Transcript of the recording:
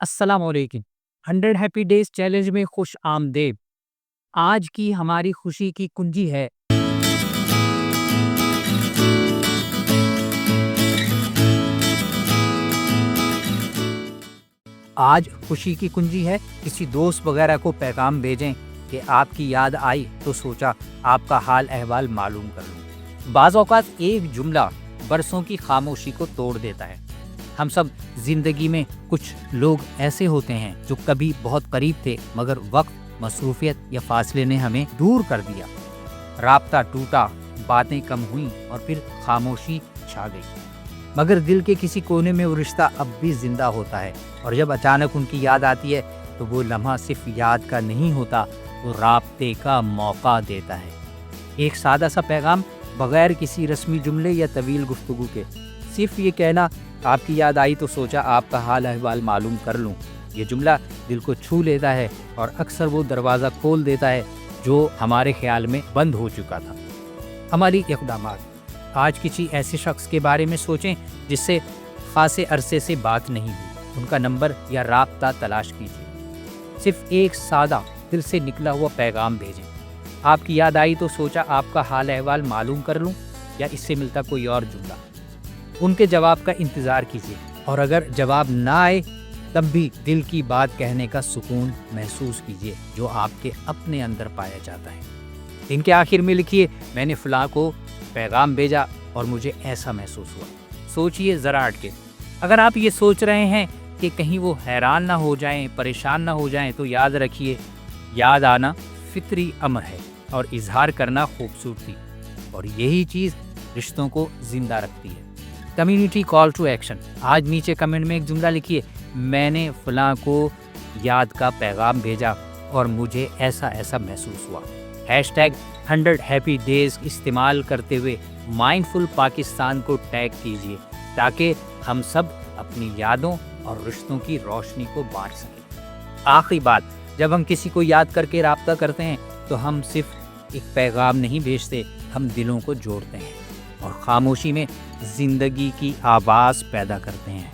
السلام علیکم۔ 100 happy days challenge میں خوش آمدید۔ آج کی ہماری خوشی کی کنجی ہے کسی دوست وغیرہ کو پیغام بھیجیں کہ آپ کی یاد آئی تو سوچا آپ کا حال احوال معلوم کر لوں۔ بعض اوقات ایک جملہ برسوں کی خاموشی کو توڑ دیتا ہے۔ ہم سب زندگی میں کچھ لوگ ایسے ہوتے ہیں جو کبھی بہت قریب تھے مگر وقت، مصروفیت یا فاصلے نے ہمیں دور کر دیا۔ رابطہ ٹوٹا، باتیں کم ہوئیں اور پھر خاموشی چھا گئی، مگر دل کے کسی کونے میں وہ رشتہ اب بھی زندہ ہوتا ہے، اور جب اچانک ان کی یاد آتی ہے تو وہ لمحہ صرف یاد کا نہیں ہوتا، وہ رابطے کا موقع دیتا ہے۔ ایک سادہ سا پیغام، بغیر کسی رسمی جملے یا طویل گفتگو کے، صرف یہ کہنا آپ کی یاد آئی تو سوچا آپ کا حال احوال معلوم کر لوں۔ یہ جملہ دل کو چھو لیتا ہے اور اکثر وہ دروازہ کھول دیتا ہے جو ہمارے خیال میں بند ہو چکا تھا۔ عملی اقدامات۔ آج کسی ایسے شخص کے بارے میں سوچیں جس سے خاصے عرصے سے بات نہیں ہوئی۔ ان کا نمبر یا رابطہ تلاش کیجیے۔ صرف ایک سادہ دل سے نکلا ہوا پیغام بھیجیں۔ آپ کی یاد آئی تو سوچا آپ کا حال احوال معلوم کر لوں، یا اس سے ملتا کوئی اور جملہ۔ ان کے جواب کا انتظار کیجیے، اور اگر جواب نہ آئے تب بھی دل کی بات کہنے کا سکون محسوس کیجیے جو آپ کے اپنے اندر پایا جاتا ہے۔ دن کے آخر میں لکھیے، میں نے فلاں کو پیغام بھیجا اور مجھے ایسا محسوس ہوا۔ سوچئے ذرا ہٹ کے۔ اگر آپ یہ سوچ رہے ہیں کہ کہیں وہ حیران نہ ہو جائیں، پریشان نہ ہو جائیں، تو یاد رکھیے، یاد آنا فطری امر ہے اور اظہار کرنا خوبصورتی، اور یہی چیز رشتوں کو زندہ رکھتی ہے۔ Community call to action. آج نیچے کمنٹ میں ایک جملہ لکھیے، میں نے فلاں کو یاد کا پیغام بھیجا اور مجھے ایسا محسوس ہوا۔ #100 ہیپی ڈیز استعمال کرتے ہوئے مائنڈفل پاکستان کو ٹیگ کیجیے تاکہ ہم سب اپنی یادوں اور رشتوں کی روشنی کو بانٹ سکیں۔ آخری بات، جب ہم کسی کو یاد کر کے رابطہ کرتے ہیں تو ہم صرف ایک پیغام نہیں بھیجتے، ہم دلوں کو جوڑتے ہیں اور خاموشی میں زندگی کی آواز پیدا کرتے ہیں۔